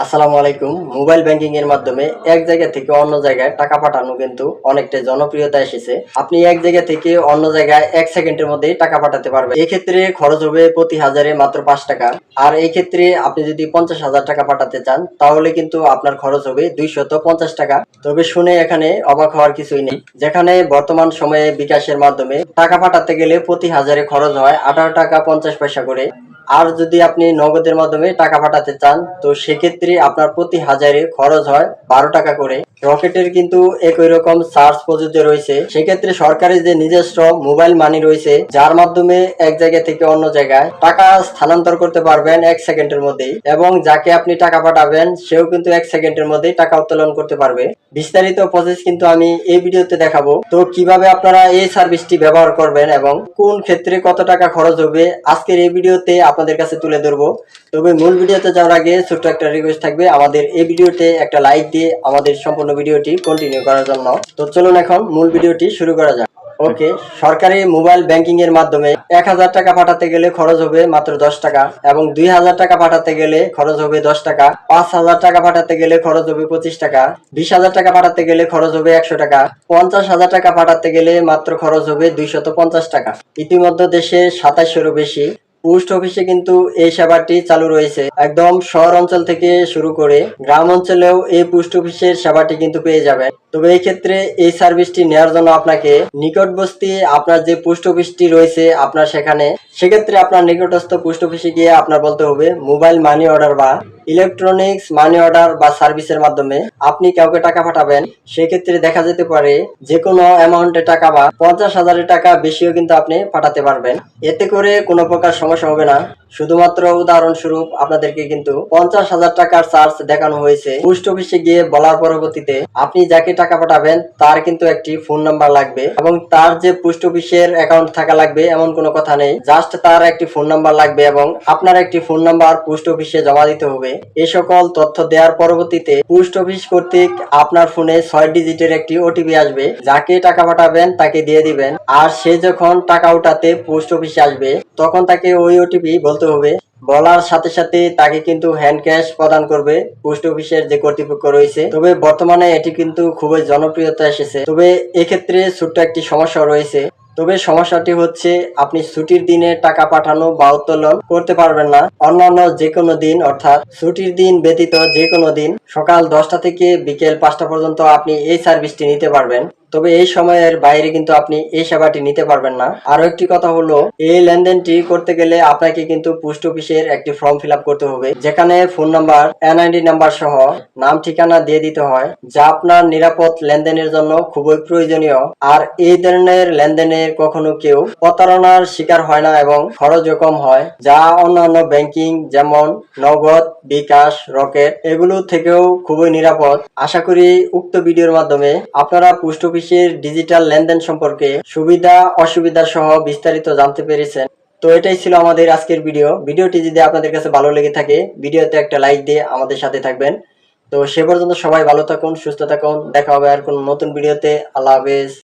আসসালামু আলাইকুম। Mobile banking এর মাধ্যমে এক জায়গা থেকে অন্য জায়গায় টাকা পাঠানো কিন্তু অনেকটা জনপ্রিয়তা এসেছে। আপনি এক জায়গা থেকে অন্য জায়গায় ১ সেকেন্ডের মধ্যেই টাকা পাঠাতে পারবেন। এক্ষেত্রে খরচ হবে প্রতি হাজারে মাত্র ৫ টাকা। আর এই ক্ষেত্রে আপনি যদি ৫০,০০০ টাকা পাঠাতে চান তাহলে কিন্তু আপনার খরচ হবে ২৫০ টাকা। তবে শুনে এখানে অবাক হওয়ার কিছুই নেই। যেখানে বর্তমান সময়ে বিকাশের মাধ্যমে টাকা পাঠাতে গেলে প্রতি হাজারে খরচ হয় ১৮ টাকা ৫০ পয়সা করে। আর যদি আপনি নগদের মাধ্যমে টাকা পাঠাতে চান তো সেক্ষেত্রে আপনার প্রতি হাজারে খরচ হয় ১২ টাকা করে। রকেটের কিন্তু একই রকম চার্জ প্রযোজ্য রয়েছে। সেক্ষেত্রে সরকারের যে নিজস্ব মোবাইল মানি রয়েছে যার মাধ্যমে এক জায়গা থেকে অন্য জায়গায় টাকা স্থানান্তর করতে পারবেন ১ সেকেন্ডের মধ্যেই, এবং যাকে আপনি টাকা পাঠাবেন সেও কিন্তু ১ সেকেন্ডের মধ্যেই টাকা উত্তোলন করতে পারবে। বিস্তারিত প্রসেস কিন্তু আমি এই ভিডিওতে দেখাবো। তো কিভাবে আপনারা এই সার্ভিসটি ব্যবহার করবেন এবং কোন ক্ষেত্রে কত টাকা খরচ হবে আজকের এই ভিডিওতে আপনাদের কাছে তুলে ধরবো। তবে মূল ভিডিওতে যাওয়ার আগে ছোট্ট একটা রিকোয়েস্ট থাকবে, আমাদের এই ভিডিওতে একটা লাইক দিয়ে আমাদের সম্পূর্ণ ভিডিওটি কন্টিনিউ করার জন্য। তো চলুন এখন মূল ভিডিওটি শুরু করা যাক। ওকে, সরকারি মোবাইল ব্যাংকিং এর মাধ্যমে ১,০০০ টাকা পাঠাতে গেলে খরচ হবে মাত্র ১০ টাকা, এবং ২,০০০ টাকা পাঠাতে গেলে খরচ হবে ১০ টাকা, ৫,০০০ টাকা পাঠাতে গেলে খরচ হবে ২৫ টাকা, ২০,০০০ টাকা পাঠাতে গেলে খরচ হবে ১০০ টাকা, ৫০,০০০ টাকা পাঠাতে গেলে মাত্র খরচ হবে ২৫০ টাকা। ইতিমধ্যে দেশে ২৭০০-এরও বেশি পোস্ট অফিসে কিন্তু এই সেবাটি চালু রয়েছে। একদম শহর অঞ্চল থেকে শুরু করে গ্রাম অঞ্চলেও এই পোস্ট অফিসের সেবাটি কিন্তু পেয়ে যাবেন। তবে এই ক্ষেত্রে এই সার্ভিসটি নেওয়ার জন্য আপনাকে নিকটবর্তী আপনার যে পোস্ট অফিসটি রয়েছে আপনার সেক্ষেত্রে আপনার নিকটস্থ পোস্ট অফিসে গিয়ে আপনার বলতে হবে মোবাইল মানি অর্ডার বা ইলেকট্রনিক্স মানি অর্ডার বা সার্ভিসের মাধ্যমে আপনি কাউকে টাকা পাঠাবেন। সেক্ষেত্রে দেখা যেতে পারে যে কোনো অ্যামাউন্টে টাকা বা ৫০,০০০ টাকা বেশিও কিন্তু আপনি পাঠাতে পারবেন। এতে করে কোনো প্রকার সমস্যা হবে না। শুধুমাত্র উদাহরণস্বরূপ আপনাদেরকে কিন্তু ৫০,০০০ টাকার চার্জ দেখানো হয়েছে। পোস্ট অফিসে গিয়ে বলার পরবর্তীতে আপনি যাকে টাকা পাঠাবেন তার কিন্তু একটি ফোন নাম্বার লাগবে, এবং তার যে পোস্ট অফিসের অ্যাকাউন্ট থাকা লাগবে এমন কোনো কথা নেই। জাস্ট তার একটি ফোন নাম্বার লাগবে এবং আপনার একটি ফোন নাম্বার পোস্ট অফিসে জমা দিতে হবে। এই সকল তথ্য দেওয়ার পরবর্তীতে পোস্ট অফিস কর্তৃক আপনার ফোনে ৬ ডিজিটের একটি ওটিপি আসবে। যাকে টাকা পাঠাবেন তাকে দিয়ে দিবেন, আর সে যখন টাকা উঠাতে পোস্ট অফিসে আসবে তখন তাকে ওই ওটিপি বলতে হবে। বলার সাথে সাথে তাকে কিন্তু হ্যান্ড ক্যাশ প্রদান করবে পোস্ট অফিসের যে কর্তৃপক্ষ রয়েছে। তবে বর্তমানে এটি কিন্তু খুবই জনপ্রিয়তা এসেছে। তবে এক্ষেত্রে ছোট্ট একটি সমস্যা রয়েছে। তবে সমস্যাটি হচ্ছে আপনি ছুটির দিনে টাকা পাঠানো বা উত্তোলন করতে পারবেন না। অন্যান্য যে কোনো দিন, অর্থাৎ ছুটির দিন ব্যতীত যে কোনো দিন সকাল ১০টা থেকে বিকেল ৫টা পর্যন্ত আপনি এই সার্ভিসটি নিতে পারবেন। তবে এই সময়ের বাইরে কিন্তু আপনি এই সেবাটি নিতে পারবেন না। আরো একটি কথা হলো, এই লেনদেনটি করতে গেলে আপনাকে কিন্তু পোস্ট অফিসের একটি ফর্ম ফিল আপ করতে হবে, যেখানে ফোন নাম্বার, এনআইডি নাম্বার সহ নাম ঠিকানা দিয়ে দিতে হয়, যা আপনার নিরাপদ লেনদেনের জন্য খুবই প্রয়োজনীয়। আর এই ধরনের লেনদেনের কখনো কেউ প্রতারণার শিকার হয় না এবং খরচও কম হয়, যা অন্যান্য ব্যাংকিং যেমন নগদ, বিকাশ, রকেট এগুলো থেকেও খুবই নিরাপদ। আশা করি উক্ত ভিডিওর মাধ্যমে আপনারা পোস্ট অফিসের ডিজিটাল লেনদেন সম্পর্কে সুবিধা অসুবিধা সহ বিস্তারিত জানতে পেরেছেন। তো এটাই ছিল আমাদের আজকের ভিডিওটি যদি আপনাদের কাছে ভালো লেগে থাকে ভিডিওতে একটা লাইক দিয়ে আমাদের সাথে থাকবেন। তো সে পর্যন্ত সবাই ভালো থাকুন, সুস্থ থাকুন। দেখা হবে আর কোন নতুন ভিডিওতে। আল্লাহ হাফেজ।